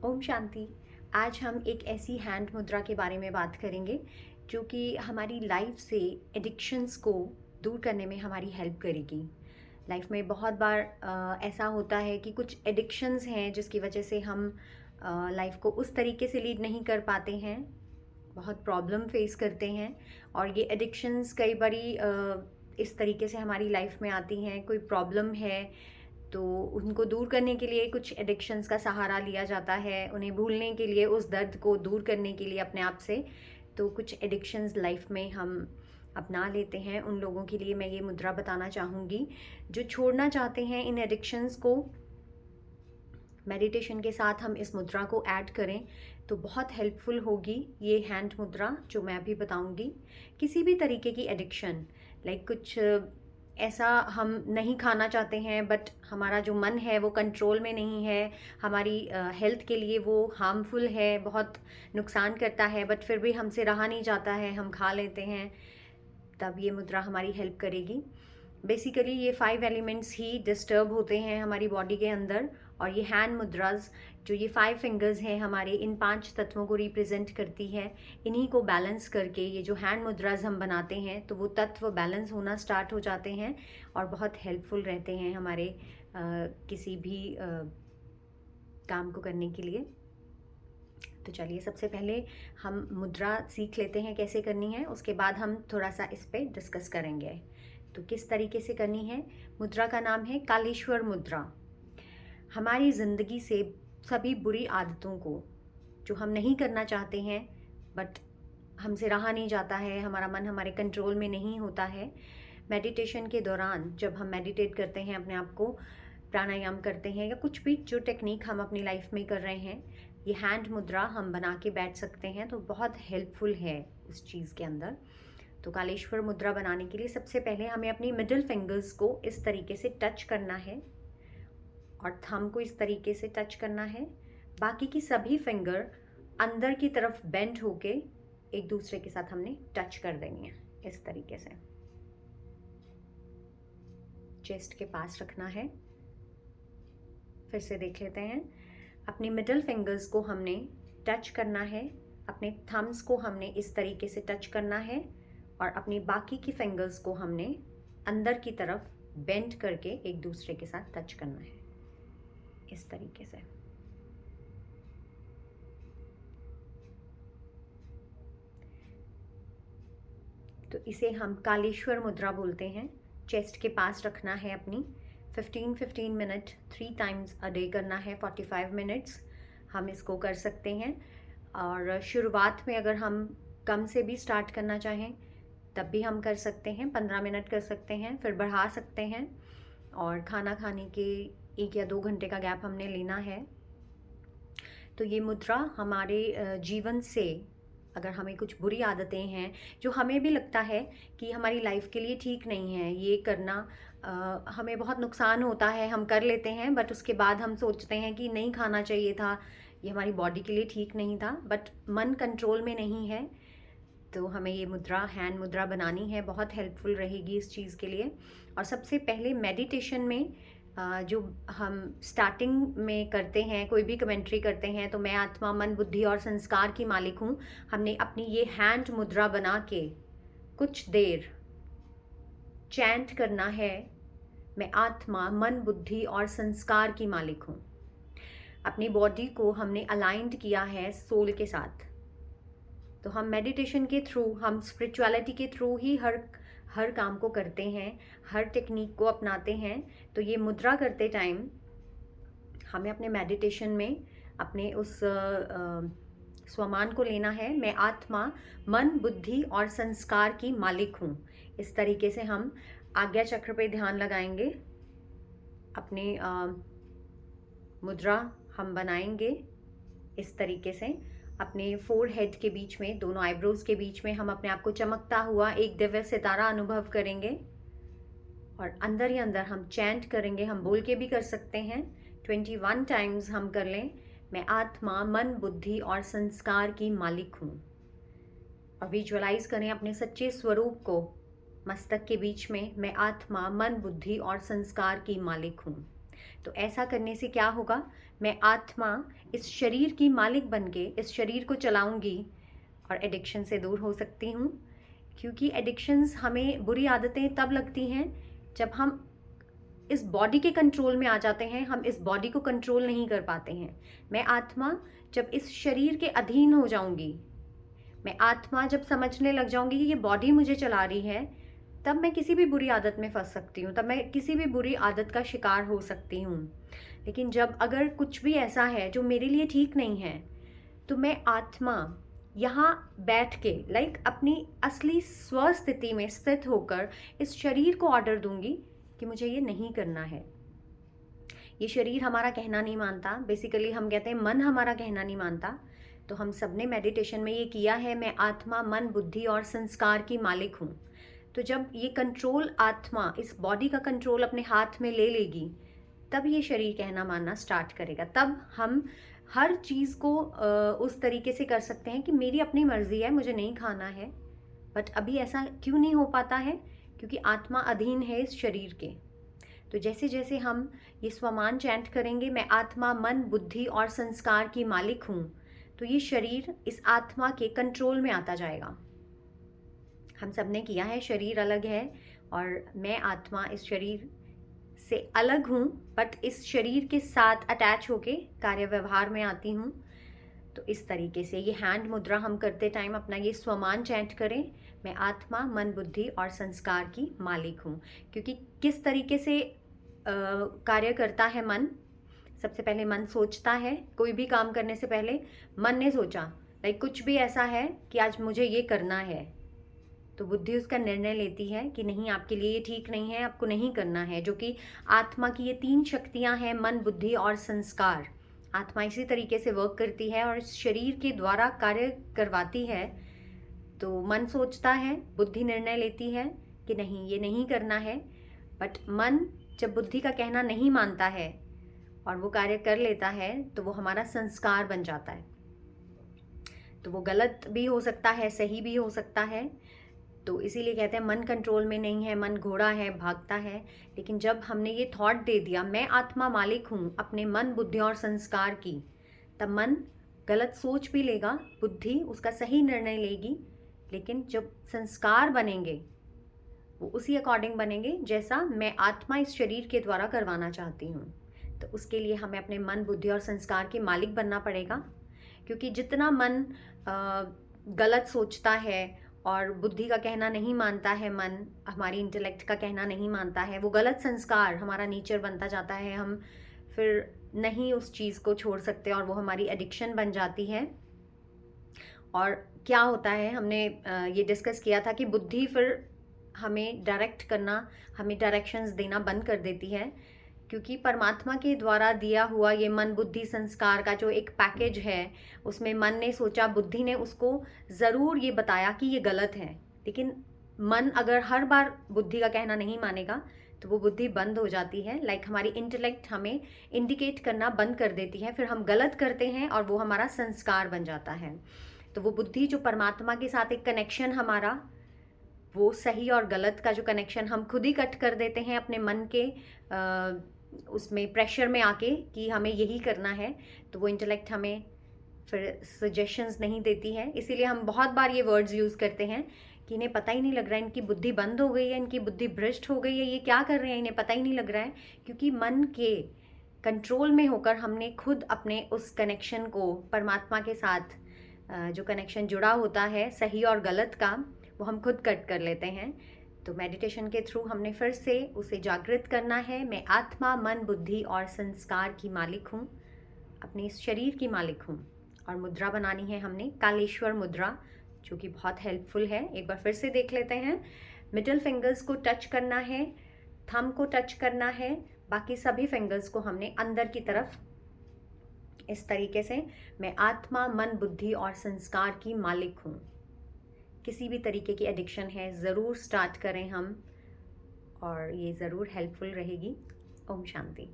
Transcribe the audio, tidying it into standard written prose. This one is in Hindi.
ओम शांति। आज हम एक ऐसी हैंड मुद्रा के बारे में बात करेंगे जो कि हमारी लाइफ से एडिक्शंस को दूर करने में हमारी हेल्प करेगी। लाइफ में बहुत बार ऐसा होता है कि कुछ एडिक्शंस हैं जिसकी वजह से हम लाइफ को उस तरीके से लीड नहीं कर पाते हैं, बहुत प्रॉब्लम फेस करते हैं। और ये एडिक्शंस कई बारी इस तरीके से हमारी लाइफ में आती हैं, कोई प्रॉब्लम है तो उनको दूर करने के लिए कुछ एडिक्शंस का सहारा लिया जाता है, उन्हें भूलने के लिए, उस दर्द को दूर करने के लिए अपने आप से। तो कुछ एडिक्शंस लाइफ में हम अपना लेते हैं। उन लोगों के लिए मैं ये मुद्रा बताना चाहूँगी जो छोड़ना चाहते हैं इन एडिक्शंस को। मेडिटेशन के साथ हम इस मुद्रा को ऐड करें तो बहुत हेल्पफुल होगी ये हैंड मुद्रा जो मैं अभी बताऊंगी। किसी भी तरीके की एडिक्शन, लाइक कुछ ऐसा हम नहीं खाना चाहते हैं बट हमारा जो मन है वो कंट्रोल में नहीं है, हमारी हेल्थ के लिए वो हार्मफुल है, बहुत नुकसान करता है, बट फिर भी हमसे रहा नहीं जाता है, हम खा लेते हैं, तब ये मुद्रा हमारी हेल्प करेगी। बेसिकली ये 5 एलिमेंट्स ही डिस्टर्ब होते हैं हमारी बॉडी के अंदर, और ये हैंड मुद्राज जो ये 5 फिंगर्स हैं हमारे, इन 5 तत्वों को रिप्रेजेंट करती है। इन्हीं को बैलेंस करके ये जो हैंड मुद्राज हम बनाते हैं तो वो तत्व बैलेंस होना स्टार्ट हो जाते हैं और बहुत हेल्पफुल रहते हैं हमारे किसी भी काम को करने के लिए। तो चलिए सबसे पहले हम मुद्रा सीख लेते हैं कैसे करनी है, उसके बाद हम थोड़ा सा इस पर डिस्कस करेंगे। तो किस तरीके से करनी है? मुद्रा का नाम है कालेश्वर मुद्रा। हमारी ज़िंदगी से सभी बुरी आदतों को जो हम नहीं करना चाहते हैं बट हमसे रहा नहीं जाता है, हमारा मन हमारे कंट्रोल में नहीं होता है, मेडिटेशन के दौरान जब हम मेडिटेट करते हैं, अपने आप को प्राणायाम करते हैं या कुछ भी जो टेक्निक हम अपनी लाइफ में कर रहे हैं, ये हैंड मुद्रा हम बना के बैठ सकते हैं तो बहुत हेल्पफुल है उस चीज़ के अंदर। तो कालेश्वर मुद्रा बनाने के लिए सबसे पहले हमें अपनी मिडिल फिंगर्स को इस तरीके से टच करना है और थंब को इस तरीके से टच करना है। बाकी की सभी फिंगर अंदर की तरफ बेंड होके एक दूसरे के साथ हमने टच कर देनी है इस तरीके से। चेस्ट के पास रखना है। फिर से देख लेते हैं। अपनी मिडिल फिंगर्स को हमने टच करना है, अपने थम्स को हमने इस तरीके से टच करना है और अपनी बाकी की फिंगर्स को हमने अंदर की तरफ बेंड करके एक दूसरे के साथ टच करना है इस तरीके से। तो इसे हम कालेश्वर मुद्रा बोलते हैं। चेस्ट के पास रखना है अपनी। 15-15 मिनट 3 टाइम्स अ डे करना है, 45 मिनट्स हम इसको कर सकते हैं। और शुरुआत में अगर हम कम से भी स्टार्ट करना चाहें तब भी हम कर सकते हैं, 15 मिनट कर सकते हैं, फिर बढ़ा सकते हैं। और खाना खाने के 1 या 2 घंटे का गैप हमने लेना है। तो ये मुद्रा हमारे जीवन से, अगर हमें कुछ बुरी आदतें हैं जो हमें भी लगता है कि हमारी लाइफ के लिए ठीक नहीं है, ये करना हमें बहुत नुकसान होता है, हम कर लेते हैं बट उसके बाद हम सोचते हैं कि नहीं खाना चाहिए था, ये हमारी बॉडी के लिए ठीक नहीं था, बट मन कंट्रोल में नहीं है, तो हमें ये मुद्रा हैंड मुद्रा बनानी है। बहुत हेल्पफुल रहेगी इस चीज़ के लिए। और सबसे पहले मेडिटेशन में जो हम स्टार्टिंग में करते हैं, कोई भी कमेंट्री करते हैं तो मैं आत्मा, मन, बुद्धि और संस्कार की मालिक हूँ, हमने अपनी ये हैंड मुद्रा बना के कुछ देर चैंट करना है, मैं आत्मा, मन, बुद्धि और संस्कार की मालिक हूँ। अपनी बॉडी को हमने अलाइंड किया है सोल के साथ। तो हम मेडिटेशन के थ्रू, हम स्पिरिचुअलिटी के थ्रू ही हर काम को करते हैं, हर टेक्निक को अपनाते हैं। तो ये मुद्रा करते टाइम हमें अपने मेडिटेशन में अपने उस स्वमान को लेना है, मैं आत्मा, मन, बुद्धि और संस्कार की मालिक हूँ। इस तरीके से हम आज्ञा चक्र पे ध्यान लगाएंगे। अपनी मुद्रा हम बनाएंगे इस तरीके से। अपने फोरहेड के बीच में, दोनों आईब्रोज के बीच में हम अपने आप को चमकता हुआ एक दिव्य सितारा अनुभव करेंगे और अंदर ही अंदर हम चैंट करेंगे। हम बोल के भी कर सकते हैं, 21 टाइम्स हम कर लें, मैं आत्मा, मन, बुद्धि और संस्कार की मालिक हूँ। और विजुअलाइज करें अपने सच्चे स्वरूप को मस्तक के बीच में, मैं आत्मा, मन, बुद्धि और संस्कार की मालिक हूँ। तो ऐसा करने से क्या होगा, मैं आत्मा इस शरीर की मालिक बन के इस शरीर को चलाऊंगी और एडिक्शन से दूर हो सकती हूँ। क्योंकि एडिक्शंस हमें, बुरी आदतें तब लगती हैं जब हम इस बॉडी के कंट्रोल में आ जाते हैं, हम इस बॉडी को कंट्रोल नहीं कर पाते हैं। मैं आत्मा जब इस शरीर के अधीन हो जाऊंगी, मैं आत्मा जब समझने लग जाऊंगी कि ये बॉडी मुझे चला रही है, तब मैं किसी भी बुरी आदत में फंस सकती हूँ, तब मैं किसी भी बुरी आदत का शिकार हो सकती हूँ। लेकिन जब अगर कुछ भी ऐसा है जो मेरे लिए ठीक नहीं है, तो मैं आत्मा यहाँ बैठ के अपनी असली स्व स्थिति में स्थित होकर इस शरीर को ऑर्डर दूंगी कि मुझे ये नहीं करना है। ये शरीर हमारा कहना नहीं मानता, बेसिकली हम कहते हैं मन हमारा कहना नहीं मानता। तो हम सब ने मेडिटेशन में ये किया है, मैं आत्मा, मन, बुद्धि और संस्कार की मालिक हूँ। तो जब ये कंट्रोल, आत्मा इस बॉडी का कंट्रोल अपने हाथ में ले लेगी, तब ये शरीर कहना मानना स्टार्ट करेगा। तब हम हर चीज़ को उस तरीके से कर सकते हैं कि मेरी अपनी मर्जी है, मुझे नहीं खाना है। बट अभी ऐसा क्यों नहीं हो पाता है? क्योंकि आत्मा अधीन है इस शरीर के। तो जैसे जैसे हम ये स्वमान चैंट करेंगे, मैं आत्मा, मन, बुद्धि और संस्कार की मालिक हूँ, तो ये शरीर इस आत्मा के कंट्रोल में आता जाएगा। हम सब ने किया है, शरीर अलग है और मैं आत्मा इस शरीर से अलग हूँ, बट इस शरीर के साथ अटैच होके कार्य व्यवहार में आती हूँ। तो इस तरीके से ये हैंड मुद्रा हम करते टाइम अपना ये स्वमान चैंट करें, मैं आत्मा, मन, बुद्धि और संस्कार की मालिक हूँ। क्योंकि किस तरीके से कार्य करता है मन? सबसे पहले मन सोचता है, कोई भी काम करने से पहले मन ने सोचा, कुछ भी ऐसा है कि आज मुझे ये करना है, तो बुद्धि उसका निर्णय लेती है कि नहीं, आपके लिए ये ठीक नहीं है, आपको नहीं करना है। जो कि आत्मा की ये 3 शक्तियाँ हैं, मन, बुद्धि और संस्कार। आत्मा इसी तरीके से वर्क करती है और शरीर के द्वारा कार्य करवाती है। तो मन सोचता है, बुद्धि निर्णय लेती है कि नहीं, ये नहीं करना है। बट मन जब बुद्धि का कहना नहीं मानता है और वो कार्य कर लेता है, तो वो हमारा संस्कार बन जाता है। तो वो गलत भी हो सकता है, सही भी हो सकता है। तो इसीलिए कहते हैं मन कंट्रोल में नहीं है, मन घोड़ा है, भागता है। लेकिन जब हमने ये थॉट दे दिया, मैं आत्मा मालिक हूँ अपने मन, बुद्धि और संस्कार की, तब मन गलत सोच भी लेगा, बुद्धि उसका सही निर्णय लेगी। लेकिन जब संस्कार बनेंगे, वो उसी अकॉर्डिंग बनेंगे जैसा मैं आत्मा इस शरीर के द्वारा करवाना चाहती हूँ। तो उसके लिए हमें अपने मन, बुद्धि और संस्कार के मालिक बनना पड़ेगा। क्योंकि जितना मन गलत सोचता है और बुद्धि का कहना नहीं मानता है, मन हमारी इंटेलेक्ट का कहना नहीं मानता है, वो गलत संस्कार हमारा नेचर बनता जाता है। हम फिर नहीं उस चीज़ को छोड़ सकते और वो हमारी एडिक्शन बन जाती है। और क्या होता है, हमने ये डिस्कस किया था कि बुद्धि फिर हमें डायरेक्ट करना, हमें डायरेक्शंस देना बंद कर देती है। क्योंकि परमात्मा के द्वारा दिया हुआ ये मन, बुद्धि, संस्कार का जो एक पैकेज है, उसमें मन ने सोचा, बुद्धि ने उसको ज़रूर ये बताया कि ये गलत है। लेकिन मन अगर हर बार बुद्धि का कहना नहीं मानेगा, तो वो बुद्धि बंद हो जाती है। हमारी इंटेलेक्ट हमें इंडिकेट करना बंद कर देती है, फिर हम गलत करते हैं और वो हमारा संस्कार बन जाता है। तो वो बुद्धि जो परमात्मा के साथ एक कनेक्शन हमारा, वो सही और गलत का जो कनेक्शन हम खुद ही कट कर देते हैं अपने मन के उसमें प्रेशर में आके कि हमें यही करना है। तो वो इंटेलेक्ट हमें फिर सजेशंस नहीं देती है। इसीलिए हम बहुत बार ये वर्ड्स यूज़ करते हैं कि इन्हें पता ही नहीं लग रहा है, इनकी बुद्धि बंद हो गई है, इनकी बुद्धि भ्रष्ट हो गई है, ये क्या कर रहे हैं, इन्हें पता ही नहीं लग रहा है। क्योंकि मन के कंट्रोल में होकर हमने खुद अपने उस कनेक्शन को परमात्मा के साथ जो कनेक्शन जुड़ा होता है सही और गलत का, वो हम खुद कट कर लेते हैं। तो मेडिटेशन के थ्रू हमने फिर से उसे जागृत करना है, मैं आत्मा, मन, बुद्धि और संस्कार की मालिक हूँ, अपने इस शरीर की मालिक हूँ। और मुद्रा बनानी है हमने कालेश्वर मुद्रा, जो कि बहुत हेल्पफुल है। एक बार फिर से देख लेते हैं। मिडिल फिंगर्स को टच करना है, थंब को टच करना है, बाकी सभी फिंगर्स को हमने अंदर की तरफ इस तरीके से, मैं आत्मा, मन, बुद्धि और संस्कार की मालिक हूँ। किसी भी तरीके की एडिक्शन है, ज़रूर स्टार्ट करें हम, और ये ज़रूर हेल्पफुल रहेगी। ओम शांति।